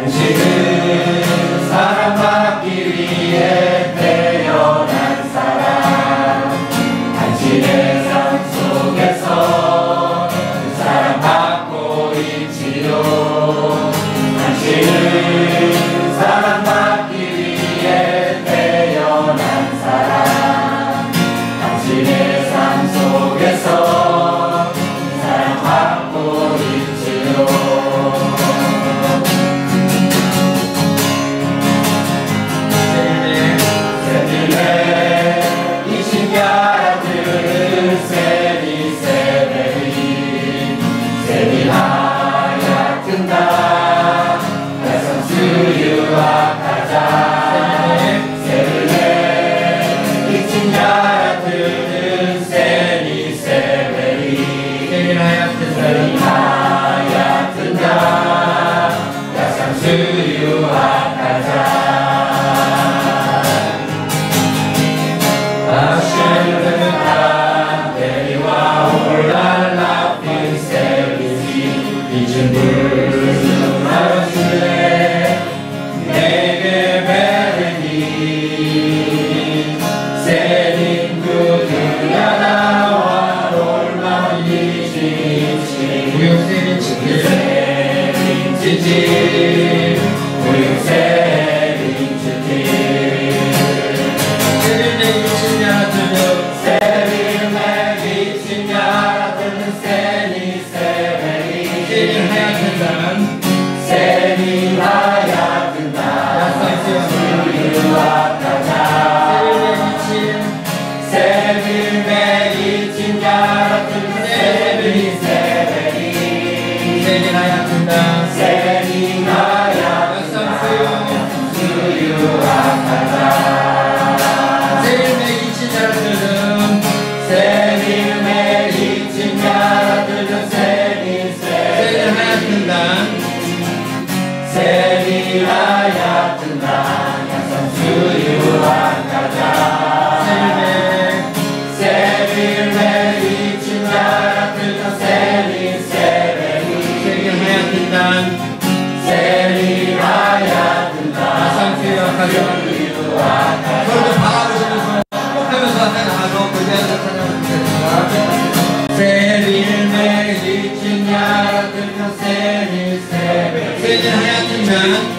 당신은 사랑받기 위해 태어난 사람. 당신의 삶 속에서 사랑받고 있지요. 당신은 사랑받기 위해 태어난 사람. 당신의 삶 속에서 사랑받고 있지요.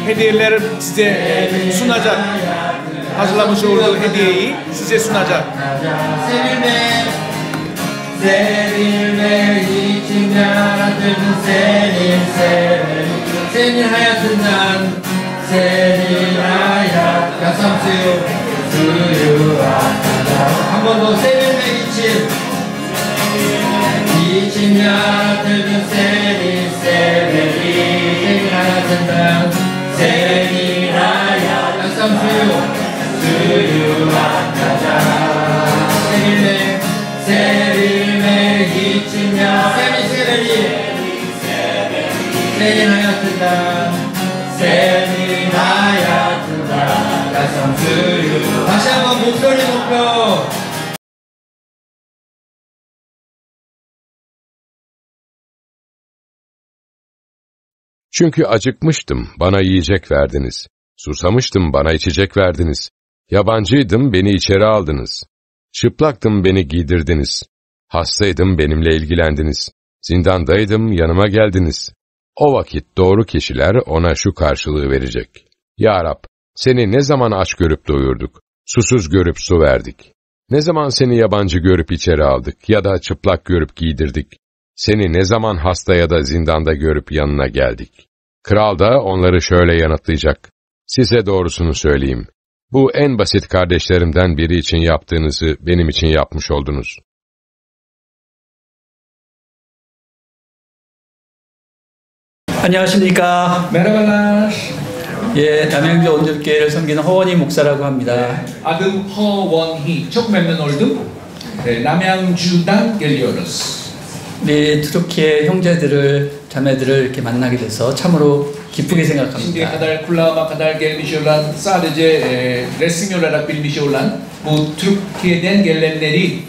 Hediyeler size sunacak. Hazırlamış olduğu hediyeyi size sunacak. Sevilmek için yaratıldın, senin hayatından senin hayat yasam suyu akacak. 한 번 더 sevilmek için yaratıldın, senin hayatından senin hayat yasam suyu akacak. Sevilmek için ya senin hayatından senin hayatından yasam suyu. 다시 한번 목소리 높여. Çünkü acıkmıştım, bana yiyecek verdiniz. Susamıştım, bana içecek verdiniz. Yabancıydım, beni içeri aldınız. Çıplaktım, beni giydirdiniz. Hastaydım, benimle ilgilendiniz. Zindandaydım, yanıma geldiniz. O vakit doğru kişiler ona şu karşılığı verecek. Ya Rab, seni ne zaman aç görüp doyurduk, susuz görüp su verdik. Ne zaman seni yabancı görüp içeri aldık ya da çıplak görüp giydirdik. Seni ne zaman hasta ya da zindanda görüp yanına geldik. Kral da onları şöyle yanıtlayacak. Size doğrusunu söyleyeyim. Bu en basit kardeşlerimden biri için yaptığınızı benim için yapmış oldunuz. 안녕하십니까. Merhabalar. 예, 남양주 온전교회를 섬기는 허원희 목사라고 합니다. Adım Howon-hee. Çok memnun oldum. 남양주당 geliyoruz. 우리 투르키의 형제들을 자매들을 이렇게 만나게 돼서 참으로 기쁘게 Şimdiye 생각합니다. kadar kulağıma kadar gelmiş olan sadece resmi olarak bilmiş olan bu Türkiye'den gelenleri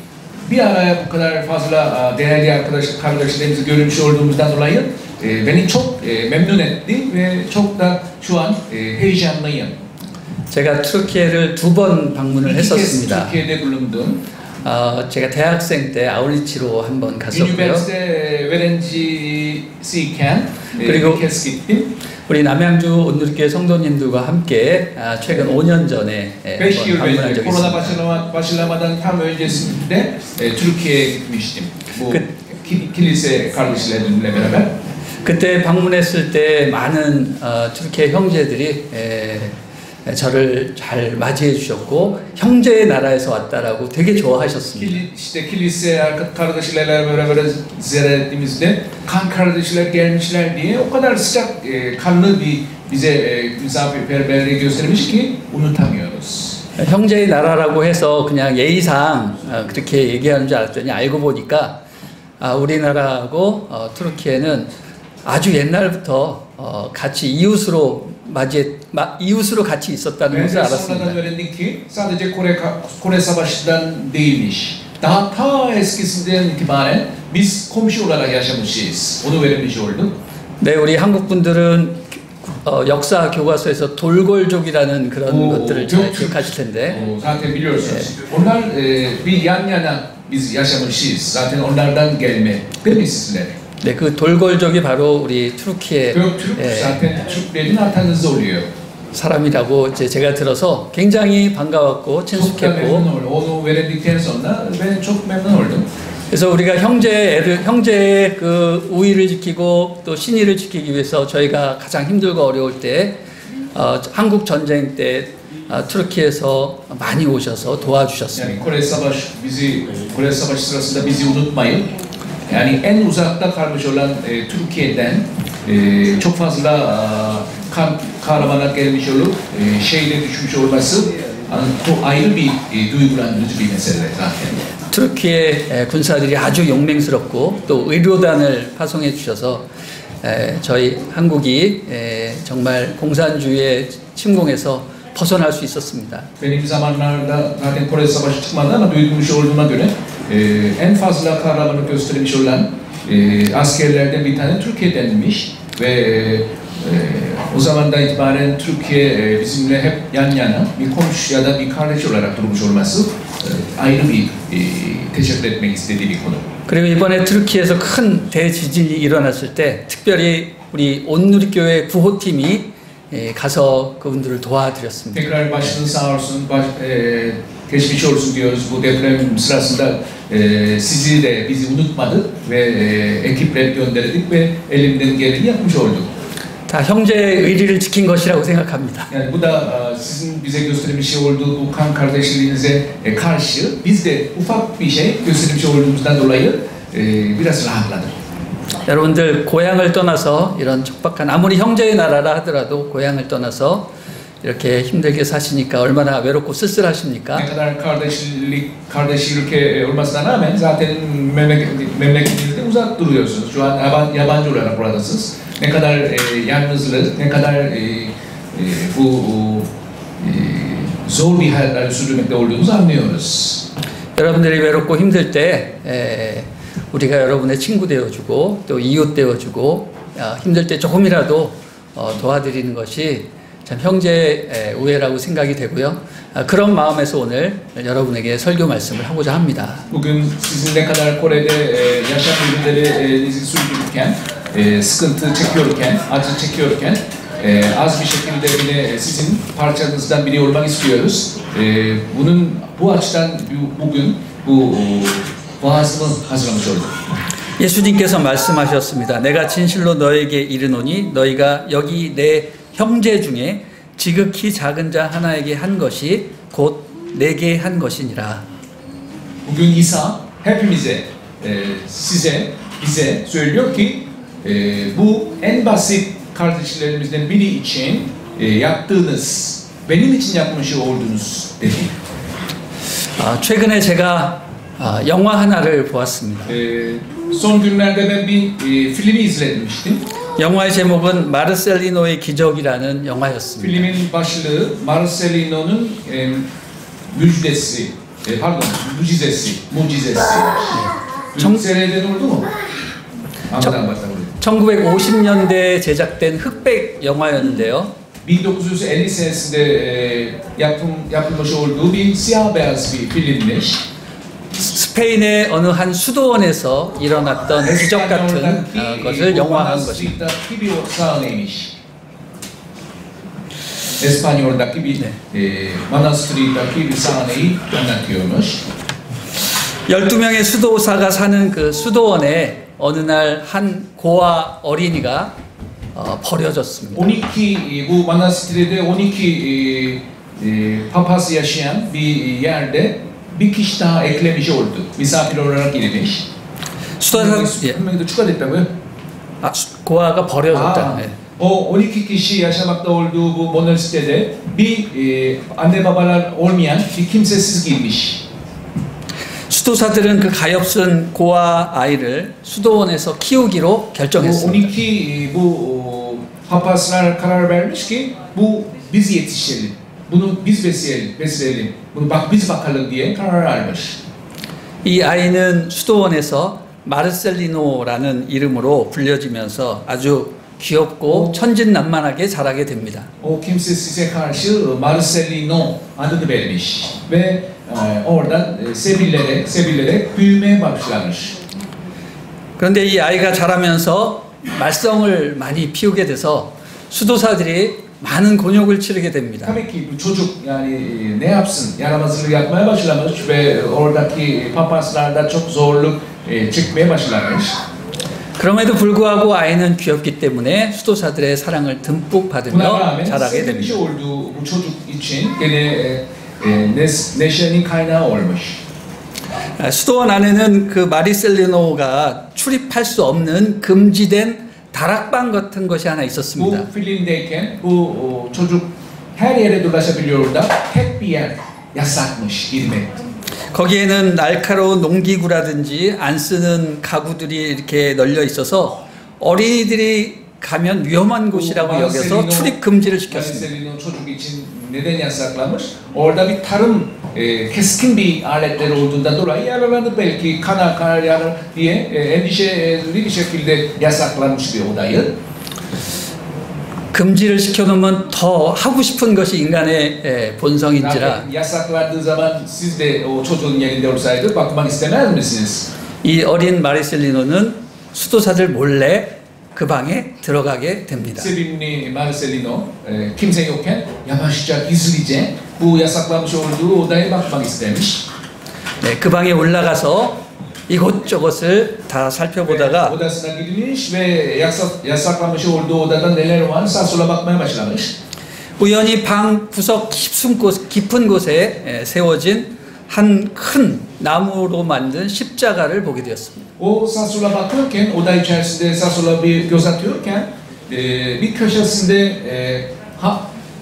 bir araya bu kadar fazla değerli kardeşlerimizi görmüş olduğumuzdan dolayı beni çok memnun etti ve çok da şu an heyecanlıyım. 제가 트루키에를 2번 방문을 İki kez 했었습니다. Türkiye'de bulundum. 제가 대학생 때 아울리치로 한번 갔었고요. Üniversite öğrencisiyken 그리고 bir kez gittim. 우리 남양주 온누리교회 성도님들과 함께 최근 5년 전에 5 yıl 한번 방문한 önce 적이 korona 있습니다. başlamadan tam öncesinde Türkiye'ye gitmiştim. Bu kilise kardeşlerimle beraber. 그때 방문했을 때 많은 트루키에 형제들이 저를 잘 맞이해 주셨고 형제의 나라에서 왔다라고 되게 좋아하셨습니다. İşte kilise kardeşlerle beraber ziyaret ettiğimizde kan kardeşler gelmişler diye o kadar sıcak kanlı bize misafirperverliği göstermiş ki unutamıyoruz. 형제의 나라라고 해서 그냥 예의상 그렇게 얘기하는 줄 알았더니 알고 보니까 우리나라하고 트루키에는 아주 옛날부터 같이 이웃으로 같이 있었다는 것을 Sonradan 알았습니다. öğrendik ki sadece Kore Savaşı'ndan değilmiş. Daha ta eskisinden itibaren biz komşu olarak yaşamışız. Onu öğrenmiş olduk. 네, 우리 한국 분들은 역사 교과서에서 돌골족이라는 그런 것들을 잘 기억하실 텐데. Zaten biliyorsunuz. Onlar bir yan yana biz yaşamışız. Zaten onlardan gelme. Değil mi sizler? 네, 그 돌골족이 바로 우리 트루키의 Göktürk zaten Türklerin atanızı oluyor. 사람이라고 이제 제가 들어서 굉장히 반가웠고 Çok da 친숙했고. memnun oldum. Onu öğrendikten sonra ben çok memnun oldum. 그래서 우리가 형제의 그 우위를 지키고 또 신의를 지키기 위해서 저희가 가장 힘들고 어려울 때 한국 전쟁 때 트루키에서 많이 오셔서 도와주셨습니다. Yani Kore Savaşı sırasında bizi unutmayın. Yani en uzakta kalmış olan Türkiye'den çok fazla kahramanlar gelmiş olup şehirde düşmüş olması bu ayrı bir duygulandırıcı bir mesele zaten. 트루키의 군사들이 아주 용맹스럽고 또 의료단을 파송해 주셔서 저희 한국이 정말 공산주의의 침공에서 벗어날 수 있었습니다. Benim zamanlarda zaten Kore Savaşı çıkmadı ama duymuş olduğuma göre en fazla kahramanlık göstermiş olan askerlerden bir tane Türkiye'denmiş ve o zamandan itibaren Türkiye bizimle hep yan yana bir komşu ya da bir kardeş olarak durmuş olması ayrı bir teşekkür etmek istediği bir konu. 그리고 이번에 트루키에서 큰 대지진이 일어났을 때 특별히 우리 온누리교회 구호팀이 가서 그분들을 도와드렸습니다. Tekrar başınız sağ olsun, geçmiş olsun diyoruz. Bu deprem sırasında sizi de bizi unutmadık ve ekipler gönderdik ve elimden geleni yapmış olduk. 다 형제의 의리를 지킨 것이라고 생각합니다. Yani bu da sizin bize göstermiş olduğu bu kan kardeşliğinize karşı biz de ufak bir şey göstermiş olduğumuzdan dolayı biraz rahatladık. 여러분들 고향을 떠나서 이런 척박한 아무리 형제의 나라라 하더라도 고향을 떠나서 이렇게 힘들게 사시니까 얼마나 외롭고 쓸쓸하십니까? Ne kadar kardeş ülke olmasına rağmen zaten memleketinizde uzak duruyorsunuz. Şu an yabancı olarak buradasınız. Ne kadar yalnızlık, ne kadar bu zor bir hayatları sürdürmekte olduğunuzu anlıyoruz. 여러분들이 외롭고 힘들 때 우리가 여러분의 친구 되어주고 또 이웃 되어주고 힘들 때 조금이라도 도와드리는 것이 참 형제의 우애라고 생각이 되고요. 그런 마음에서 오늘 여러분에게 설교 말씀을 하고자 합니다. Bugün sizin ne kadar Kore'de yaşam ürünlerinizi sürdürürken, sıkıntı çekiyorken, acı çekiyorken az bir şekilde bile sizin parçanızdan biri olmak istiyoruz. Bu açıdan bugün bu vaazımı hazırlamış olduk. 예수님께서 말씀하셨습니다. 내가 진실로 너에게 이르노니 너희가 여기 내 형제 중에 지극히 작은 자 하나에게 한 것이 곧 내게 한 것이니라. Bugün İsa hepimize, bize söylüyor ki bu en basit kardeşlerimizden biri için yaptığınız, benim için yapmış olduğunuz dedi. 최근에 제가 영화 하나를 보았습니다. Son günlerde ben bir filmi izlemiştim. 영화의 제목은 마르셀리노의 기적이라는 영화였습니다. Filmin başlığı Marcelino'nun mucizesi. Seneden oldu mu? Anladan başladı. 1950년대에 제작된 흑백 영화였는데요. 1950 senesinde yapılmış olduğu bir siyah beyaz bir filmmiş. 스페인의 어느 한 수도원에서 일어났던 기적 같은 것을 영화한 것입니다. İspanyol'daki bir manastır'daki bir sahneyi anlatıyormuş. 12명의 수도사가 사는 그 수도원에 어느 날 한 고아 어린이가 버려졌습니다. 12 bu manastırda 12 papaz yaşayan bir yerde bir kişi daha eklemiş oldu. Misafir olarak girmiş. 수도사 분명히 추가됐다고요? 고아가 버려졌다. 네. O 12 kişi yaşamakta olduğu bu monasterde bir anne babalar olmayan bir kimsesiz girmiş. 수도사들은 그 가엾은 고아 아이를 수도원에서 키우기로 Bu 결정했습니다. 12 bu papazlar karar vermiş ki bu biz yetiştirelim. Bunu biz besleyelim. Bunu bak biz bakalım diye karar almış. 이 아이는 수도원에서 마르셀리노라는 이름으로 불려지면서 아주 귀엽고 천진난만하게 자라게 됩니다. O kimsesize karşı Marcelino adını vermiş ve oradan sevilerek büyümeye başlamış. 그런데 이 아이가 자라면서 말썽을 많이 피우게 돼서 수도사들이 많은 곤욕을 치르게 됩니다. Tabii ki bu çocuk yani ne yapsın yaramazlık yapmaya başlamış ve oradaki papazlarda çok zorluk çekmeye başlamış. 그럼에도 불구하고 아이는 귀엽기 때문에 수도사들의 사랑을 듬뿍 Buna 받으며 rağmen 자라게 sevmiş 됩니다. olduğu bu çocuk için gene neşenin kaynağı olmuş. 수도원 안에는 그 마리셀리노가 출입할 수 없는 금지된 다락방 같은 것이 하나 있었습니다. Bu filmdeyken bu çocuk her yere dolaşabiliyor da tek bir yer yasakmış girmek. 거기에는 날카로운 농기구라든지 안 쓰는 가구들이 이렇게 널려 있어서 어린이들이 가면 위험한 곳이라고 여겨서 출입 금지를 시켰습니다. Marcelino çocuk için neden yasaklamış? Orada bir tarım keskin bir aletler olduğundan dolayı yaralanır belki kanar yarar diye endişeli bir şekilde yasaklamış bir odayı. 금지를 시켜놓으면 더 하고 싶은 것이 인간의 본성인지라 Yasaklandığı zaman siz de o çocuğun yerinde olsaydı bakmak istemez misiniz? 이 어린 마리셀리노는 수도사들 몰래 그 방에 들어가게 됩니다. Sevimli Marcelino kimse yokken yavaşça gizlice bu yasaklanmış olduğu odaya bakmak istemiş. 네, 그 방에 올라가서 이곳저곳을 다 살펴보다가 Odasına girmiş ve yasaklanmış olduğu odada neler var sağa sola bakmaya başlamış. 우연히 방 구석 깊은 곳에 세워진 한 큰 나무로 만든 십자가를 보게 되었습니다. O sağa sola bakırken oda içerisinde sağa sola bir göz atıyorken bir köşesinde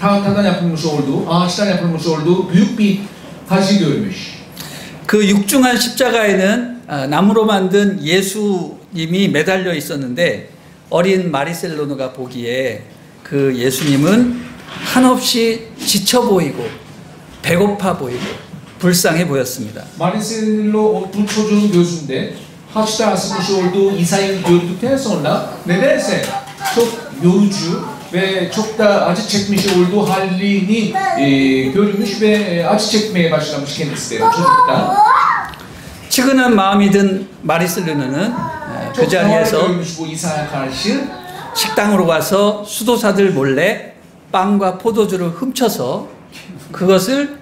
tahtadan yapılmış olduğu, ağaçtan yapılmış olduğu büyük bir hacı görmüş. 그 육중한 십자가에는 나무로 만든 예수님이 매달려 있었는데 어린 마리셀로노가 보기에 그 예수님은 한없이 지쳐 보이고 배고파 보이고 불쌍해 보였습니다. Marcelino bu çocuğun gözünde haçta asılmış olduğu İsa'yı gördükten sonra nedense çok yorucu ve çok da acı çekmiş olduğu halini görmüş ve acı çekmeye başlamış kendisi de çocukta. 측은한 마음이 든 마리셀로노는 그 Çok zarar 자리에서 görmüş bu İsa'ya karşı. 식당으로 가서 수도사들 몰래 빵과 포도주를 훔쳐서 그것을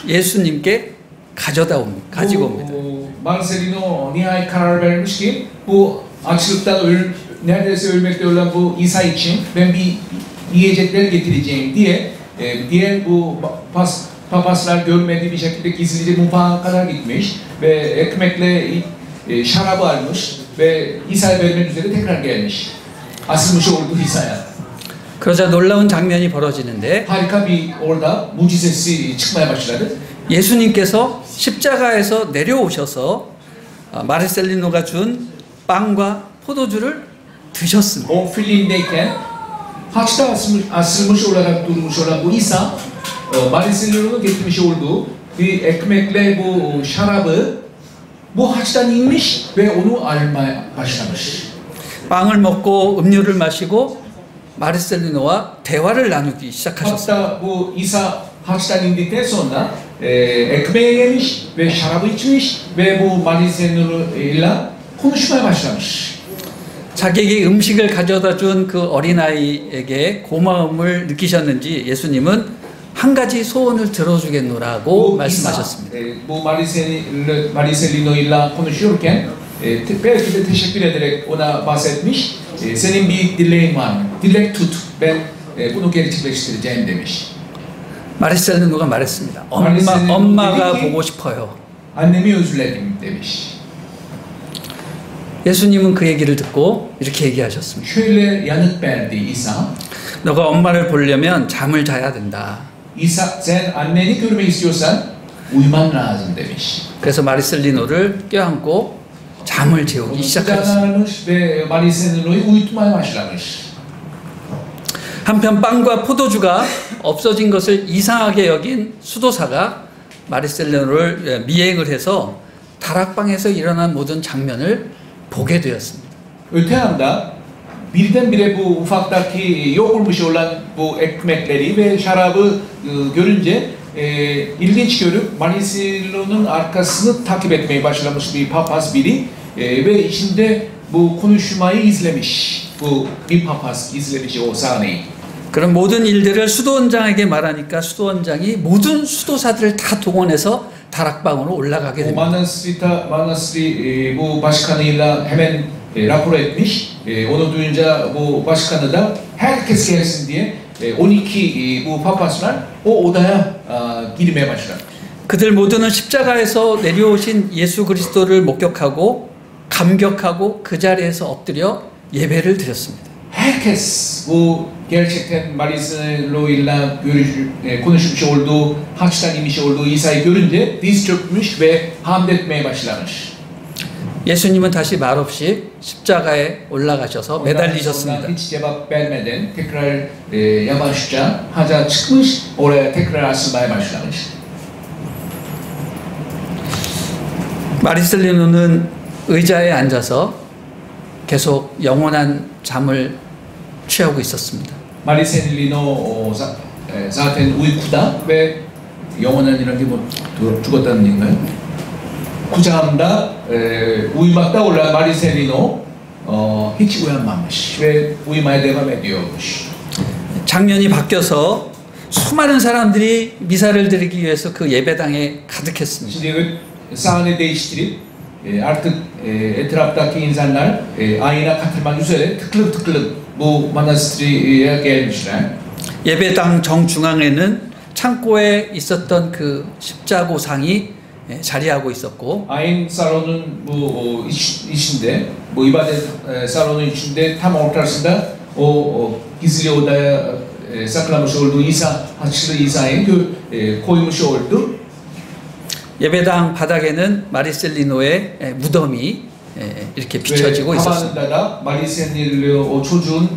예수님께 가지고 옵니다. Marcelino nihayet karar vermiş ki bu açlıktan neredeyse ölmekte olan bu İsa için ben bir yiyecekler getireceğim diye diğer bu papazlar görmediği bir şekilde gizlice mutfağa kadar gitmiş ve ekmekle şarabı almış ve İsa'ya vermek üzere tekrar gelmiş. Asılmış olduğu İsa'ya. 그러자 놀라운 장면이 벌어지는데 Harika bir orada mucizesi çıkmaya başladı. 예수님께서 십자가에서 내려오셔서 마르셀리노가 준 빵과 포도주를 드셨습니다. O filmdeyken haçta asılmış olarak durmuş olan bu İsa Marcelino'nun getirmiş olduğu bir ekmekle bu şarabı bu haçtan inmiş ve onu almaya başlamış. 빵을 먹고 음료를 마시고 마르셀리노와 대화를 나누기 시작하셨습니다. Hatta bu İsa haçtan indikten sonra ekmeğe yemiş ve şarabı içmiş ve bu Mariselino ile konuşmaya başlamış. 자기에게 음식을 가져다 준 그 어린아이에게 고마움을 느끼셨는지 예수님은 한 가지 소원을 들어주겠노라고 말씀하셨습니다. Bu Mariselino ile konuşuyorken belki de teşekkür ederek ona bahsetmiş. Senin bir dileğin var mı? Dilek tut. Ben bunu gerçekleştireceğim demiş. 마르셀리노가 말했습니다. 마르셀리노 엄마가 dedi ki, 보고 싶어요. Annemi özledim demiş. 예수님은 그 얘기를 듣고 이렇게 얘기하셨습니다. Şöyle yanıt verdi İsa. 너가 엄마를 보려면 잠을 자야 된다. İsa sen anneni görmek istiyorsan uyuman lazım demiş. 그래서 마르셀리노를 껴안고 잠을 재우기 시작하였습니다. Kucağına ve Mariselino'yu uyutmaya başlamış. 한편 빵과 포도주가 없어진 것을 이상하게 여긴 수도사가 마르셀리노를 미행을 해서 다락방에서 일어난 모든 장면을 보게 되었습니다. Öte yanda birdenbire bu ufaktaki yok olmuş olan bu ekmekleri ve şarabı görünce ilginç görüp Mariselino'nun arkasını takip etmeye başlamış bir papaz biri ve içinde bu konuşmayı izlemiş. Bu bir papaz izlemiş o sahneyi. 그런 모든 일들을 수도원장에게 말하니까 수도원장이 모든 수도사들을 다 동원해서 다락방으로 올라가게 O 됩니다. manastri bu başkanıyla hemen rapor etmiş. Onu duyunca bu başkanı da herkes gelsin diye 12 bu papazlar o odaya girmeye başlar. 그들 모두는 십자가에서 내려오신 예수 그리스도를 목격하고 감격하고 그 자리에서 엎드려 예배를 드렸습니다. Herkes bu gerçekten Mariselino ile konuşmuş olduğu, haçtan inmiş olduğu İsa'yı görünce diz çökmüş ve hamd etmeye başlamış. 예수님은 다시 말없이 십자가에 올라가셔서 매달리셨습니다. Hiç cevap vermeden tekrar yavaşça haca çıkmış, oraya tekrar asılmaya başlamış. 마르셀리노는 의자에 앉아서 계속 영원한 잠을 취하고 있었습니다. Mariselino zaten uykuda ve 영원한이라는 게 뭐 죽었다는 얘기인가요? kucağımda uyumakta olan Mariselino hiç uyanmamış ve uyumaya devam ediyormuş. 장면이 바뀌어서 수많은 사람들이 미사를 드리기 위해서 그 예배당에 가득했습니다. Şimdi sahne değiştirip artık etraftaki insanlar ayına katılmak üzere tıklım tıklım bu manastriye gelmişler. 예배당 정중앙에는 창고에 있었던 그 십자고상이 자리하고 있었고 Ayin salonun bu içinde, bu ibadet salonun içinde tam ortasında o gizli odaya saklamış olduğu İsa, haçlı İsa'yı koymuş oldu. 예배당 바닥에는 마르셀리노의 무덤이 이렇게 비춰지고 있었습니다. Tavanında da Mariselino o çocuğun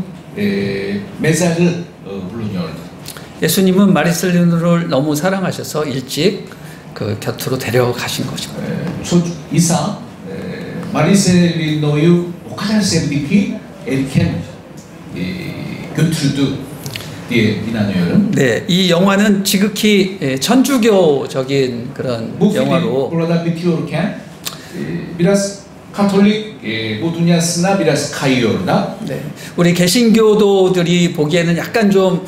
mezarı bulunuyordu. 예수님은 마르셀리노를 너무 사랑하셔서 일찍 그 곁으로 데려가신 것입니다. Çocuk İsa Mariselino'yu o kadar sevdi ki erken götürdü diye inanıyorum. 네, 이 영화는 지극히 천주교적인 그런 Bu film 영화로 burada bitiyorken biraz Katolik bu dünyasına biraz kayıyor da. 네, 우리 개신교도들이 보기에는 약간 좀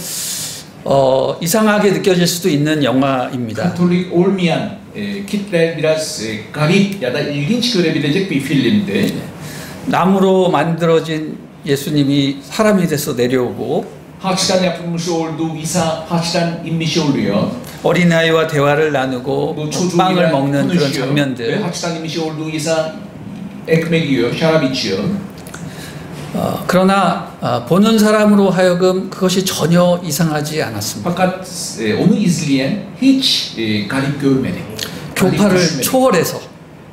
이상하게 느껴질 수도 있는 영화입니다. Katolik olmayan kitle biraz garip ya da ilginç görebilecek bir filmdi. 나무로 만들어진 예수님이 사람이 돼서 내려오고 Haçtan yapılmış olduğu İsa haçtan inmiş oluyor. 어린아이와 대화를 나누고 Bu 빵을 çocuğuyla 먹는 그런 konuşuyor ve 장면들 haçtan inmiş olduğu İsa ekmek yiyor, şarap içiyor. 그러나 보는 사람으로 하여금 그것이 전혀 이상하지 않았습니다. Fakat onu izleyen hiç garip görmedi. Garip 교파를 düşmedi. 초월해서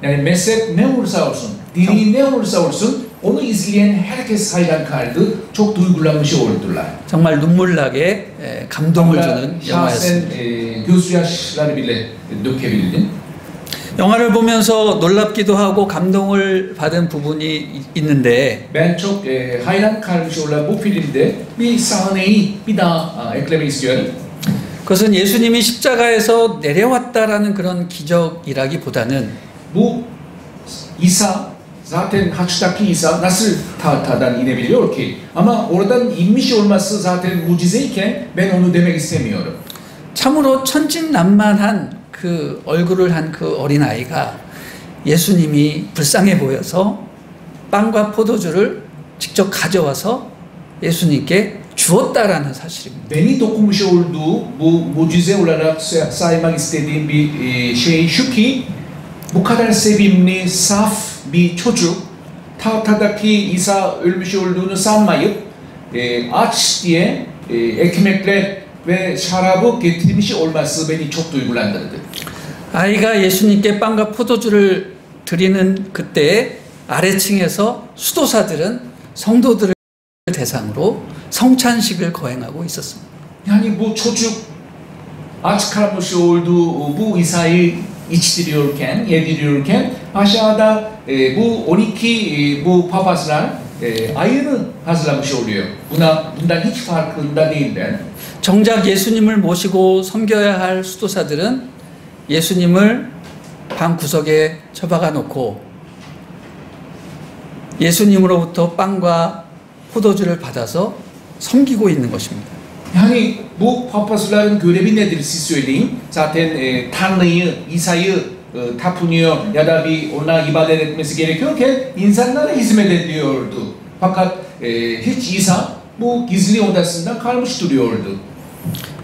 Yani mezhep ne olursa olsun, dini ne olursa olsun onu izleyen herkes hayran kaldı, çok duygulanmış oldular. 정말 눈물나게 감동을 주는 Şahsen 영화였습니다. gözyaşları bile dökebildim. 영화를 보면서 놀랍기도 하고 감동을 받은 부분이 있는데 Ben çok hayran kalmış olan bu filmde bir sahneyi bir daha eklemek istiyorum. 그것은 예수님이 십자가에서 내려왔다라는 그런 기적이라기보다는 Bu İsa zaten haçtaki İsa nasıl tahtadan inebiliyor ki? Ama oradan inmiş olması zaten mucizeyken ben onu demek istemiyorum. 참으로 천진난만한 그 얼굴을 한 그 어린아이가 예수님이 불쌍해 보여서 빵과 포도주를 직접 가져와서 예수님께 주었다라는 사실입니다. Beni dokunmuş olduğu bu mucize olarak saymak istediğim bir şey şu ki bu kadar sevimli, saf bir çocuk tahtadaki İsa ölmüş olduğunu sanmayıp aç diye ekmekler ve şarabı getirmiş olması beni çok duygulandırdı. 아이가 예수님께 빵과 포도주를 드리는 그때 아래층에서 수도사들은 성도들을 대상으로 성찬식을 거행하고 있었습니다. Yani bu çocuk aç kalmış olduğu bu İsa'yı içtiriyorken, yediriyorken aşağıda bu 12 bu papazlar ayını hazırlamış oluyor. Bundan hiç farkında değiller. 정작 예수님을 모시고 섬겨야 할 수도사들은 예수님을 방 구석에 처박아 놓고 예수님으로부터 빵과 포도주를 받아서 섬기고 있는 것입니다. Yani bu papazların görevi nedir siz söyleyin. Zaten Tanrı'yı, İsa'yı tapınıyor ya da bir ona ibadet etmesi gerekiyorken insanlara hizmet ediyordu. Fakat hiç İsa bu gizli odasında kalmış duruyordu.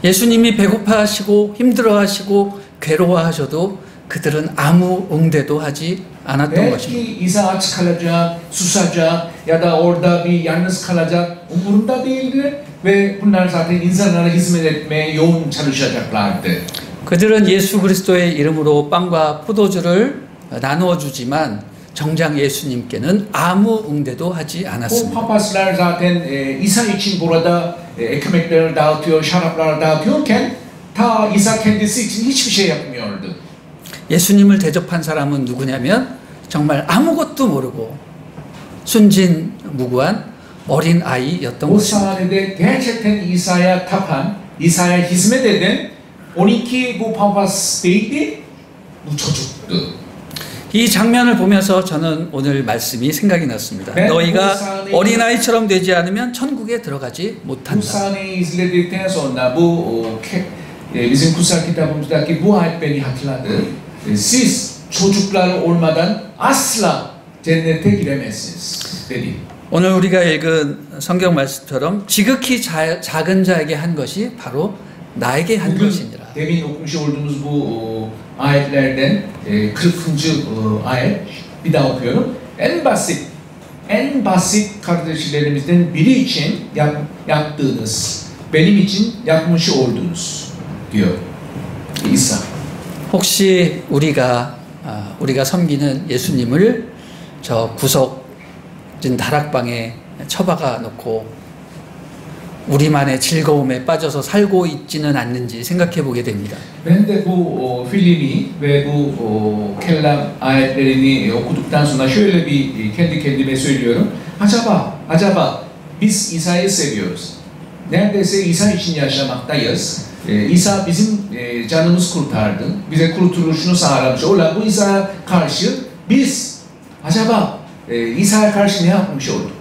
예수님이 배고파하시고 힘들어하시고 괴로워하셔도 그들은 아무 응대도 하지 않았던 것입니다. Belki İsa aç kalacak, susacak ya da orada bir yalnız kalacak umurunda değildi ve bunlar zaten insanlara hizmet etmeye yoğun çalışacaklardı. 그들은 예수 그리스도의 이름으로 빵과 포도주를 나누어 주지만 정작 예수님께는 아무 응대도 하지 Bu 않았습니다. papazlar zaten İsa için burada ekmekleri dağıtıyor, şaraplar dağıtıyorken ta İsa kendisi için hiçbir şey yapmıyordu. 예수님을 대접한 사람은 누구냐면 정말 아무것도 모르고 순진무구한 어린 아이였던 O 것입니다. sahnede gerçekten İsa'ya tapan, İsa'ya hizmet eden 12 bu papaz değildi, bu çocuktu. 이 장면을 보면서 저는 오늘 말씀이 생각이 났습니다. 네, 너희가 부산이- 어린아이처럼 되지 않으면 천국에 들어가지 Bu 못한다. sahneyi izledikten sonra bizim kutsal kitabımızdaki bu ayet beni hatırladı. Siz çocuklar olmadan asla cennete giremezsiniz dedi. 오늘 우리가 읽은 성경 말씀처럼 지극히 작은 자에게 한 것이 바로 나에게 한 Bugün 것이니라. demin okumuş olduğumuz bu ayetlerden 40. ayet bir daha okuyorum. En basit kardeşlerimizden biri için yaptığınız, benim için yapmış oldunuz diyor İsa. 혹시 우리가 섬기는 예수님을 저 구석진 다락방에 처박아 놓고 우리만의 즐거움에 빠져서 살고 있지는 않는지 생각해 보게 됩니다. Ben de bu filmi ve bu kelam ayetlerini okuduktan sonra şöyle bir kendi kendime söylüyorum. Acaba biz İsa'yı seviyoruz. Neredeyse İsa için yaşamaktayız. İsa bizim canımız kurtardı. Bize kurtuluşunu sağlamış olan bu İsa'ya karşı biz acaba İsa'ya karşı ne yapmış olduk?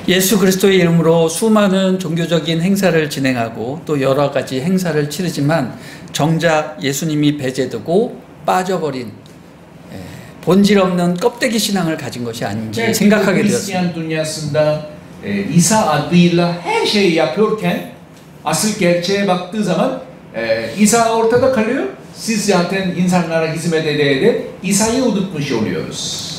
예수 그리스도의 이름으로 수많은 종교적인 행사를 진행하고 또 여러 가지 행사를 치르지만 정작 예수님이 배제되고 빠져버린 본질 없는 껍데기 신앙을 가진 것이 아닌지 생각하게 되었습니다. Hristiyan dünyasında İsa adıyla her şeyi yapıyorken asıl gerçeğe baktığı zaman İsa ortada kalıyor. Siz zaten insanlara hizmet ede İsa'yı unutmuş oluyoruz.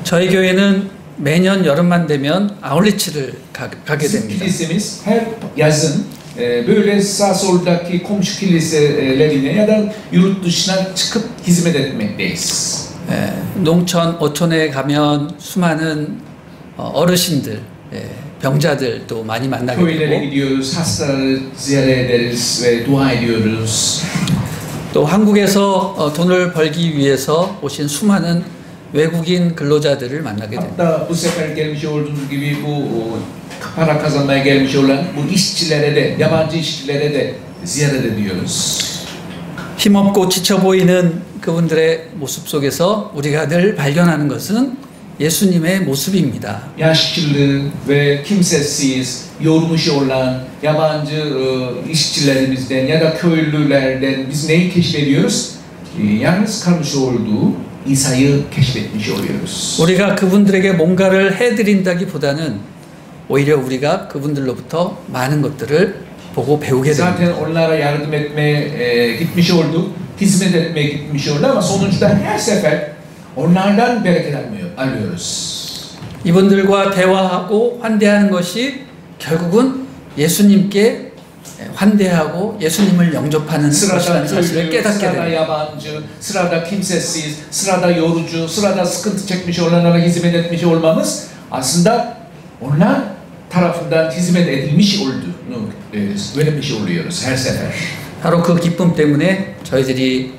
저희 교회는 매년 여름만 되면 아울리치를 가게 Bizim 됩니다. kilisemiz her yazın böyle sağ soldaki komşu kiliselerine ya da yurt dışına çıkıp hizmet etmekteyiz. 농촌, 어촌에 가면 수많은 어르신들, 병자들도 많이 만나게 Köylere 되고 gidiyoruz, hastaları ziyaret ederiz ve dua ediyoruz. 또 한국에서 돈을 벌기 위해서 오신 수많은 외국인 근로자들을 만나게 됩니다. Hatta bu sefer gelmiş olduğumuz gibi bu para kazanmaya gelmiş olan bu işçilere de, yabancı işçilere de ziyaret ediyoruz. 힘없고 지쳐 보이는 그분들의 모습 속에서 우리가 늘 발견하는 것은 예수님의 모습입니다. Yaşlı ve kimsesiz, yormuş olan yabancı işçilerimizden ya da köylülerden biz neyi keşfediyoruz? Yalnız kalmış olduğu İsa'yı keşfetmiş oluyoruz. 우리가 그분들에게 뭔가를 해드린다기보다는 오히려 우리가 그분들로부터 많은 것들을 보고 배우게 됩니다. Zaten onlara yardım etmeye gitmiş olduk, hizmet etmeye gitmiş olduk ama sonuçta her sefer onlardan bereket alıyoruz. 이분들과 대화하고 환대하는 것이 결국은 예수님께 환대하고 예수님을 영접하는 Sırada 것이라는 사실을 köylü, 깨닫게 sırada 됩니다. yabancı, sırada kimsesiz, sırada yorucu, sırada sıkıntı çekmiş olanlara hizmet etmiş olmamız aslında onlar tarafından hizmet edilmiş olduğunu öğrenmiş oluyoruz her sefer. 바로 그 기쁨 때문에 저희들이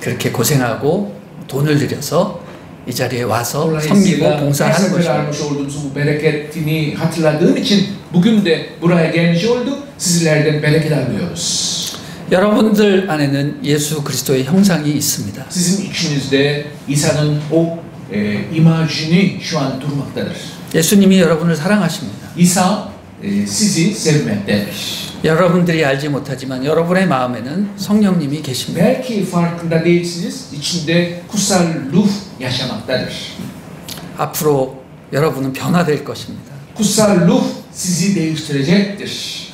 그렇게 고생하고 돈을 들여서 이 자리에 와서 섬기고 Dolayısıyla her 봉사하는 sefer 것입니다. almış olduğumuz bu bereketini hatırladığım için bugün de buraya gelmiş olduk. Sizlerden bereket alıyoruz. 여러분들 안에는 예수 그리스도의 형상이 있습니다. Sizin içinizde İsa'nın o imajını şu an durmaktadır. 예수님이 여러분을 사랑하십니다. İsa sizi sevmektedir. 여러분들이 알지 못하지만 여러분의 마음에는 성령님이 계십니다. Belki farkında değilsiniz, içinde kutsal ruh yaşamaktadır. 앞으로 여러분은 변화될 것입니다. Kutsal ruh sizi değiştirecektir.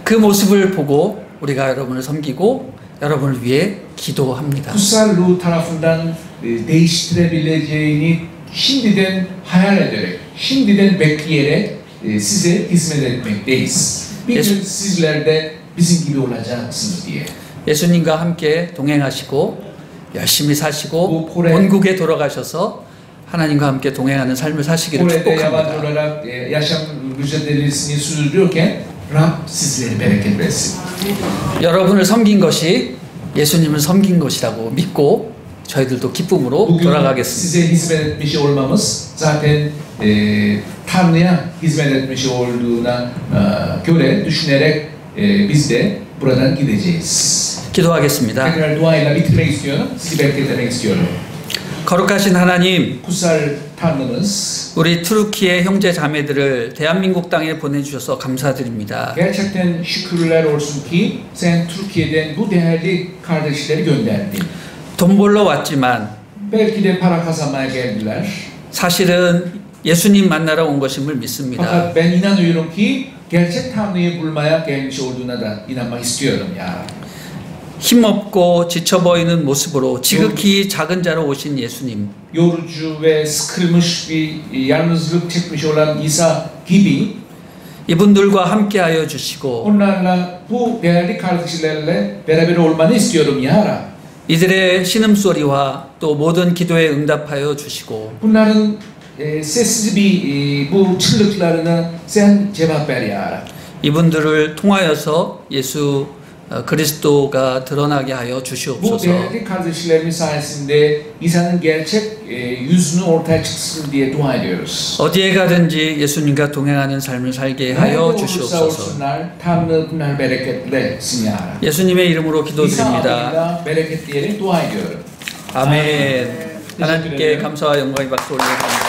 그 모습을 보고 우리가 여러분을 섬기고 여러분을 위해 기도합니다. Kutsal ruh tarafından değiştirebileceğini şimdiden hayal ederek, şimdiden bekleyerek size hizmet etmekteyiz. Bir gün sizler de bizim gibi olacaksınız diye. 예수님과 함께 동행하시고 열심히 사시고 그 폴에- 본국에 돌아가셔서 하나님과 함께 동행하는 삶을 사시기를 Burada yabancı 축복합니다. olarak yaşam mücadelesini sürdürürken Rab sizlere bereket versin. 여러분을 섬긴 것이 예수님을 섬긴 것이라고 믿고 저희들도 기쁨으로 Bugün 돌아가겠습니다. size hizmet etmiş olmamız zaten Tanrı'ya hizmet etmiş olduğuna göre düşünerek biz de buradan gideceğiz. 기도하겠습니다. Tekrar duayla bitirmek istiyorum. Sizi bereketlemek istiyorum. 거룩하신 하나님, Kutsal Tanrımız, 우리 투르키의 형제 자매들을 대한민국 땅에 보내주셔서 감사드립니다. gerçekten şükürler olsun ki sen Türkiye'den bu değerli kardeşleri gönderdin. 돈 벌러 왔지만 Belki de para kazanmaya geldiler. 사실은 예수님 만나러 온 것임을 믿습니다. Fakat ben inanıyorum ki gerçek Tanrı'yı bulmaya gelmiş olduğuna da inanmak istiyorum ya. 힘없고 지쳐 보이는 모습으로 지극히 작은 자로 오신 예수님, Yorucu ve sıkılmış bir yalnızlık çekmiş olan İsa gibi 이분들과 함께하여 주시고 onlarla bu değerli kardeşlerle beraber olmanı istiyorum ya Rab. 이들의 신음소리와 또 모든 기도에 응답하여 주시고 Bunların sessiz bir bu çığlıklarına sen cevap ver ya Rab. 이분들을 통하여서 예수 그리스도가 드러나게 하여 Bu 주시옵소서. değerli kardeşlerimiz sayesinde İsa'nın gerçek yüzünü ortaya çıksın diye dua ediyoruz. 어디에 가든지 예수님과 동행하는 삶을 살게 Nerede 하여 olursa 주시옵소서. olsunlar Tanrı bunlar bereketlesin ya Rab. 예수님의 이름으로 İsa 기도드립니다. adıyla bereketleyerek dua ediyorum. 아멘. 아멘. 하나님께 감사와 영광의 박수 올려드립니다.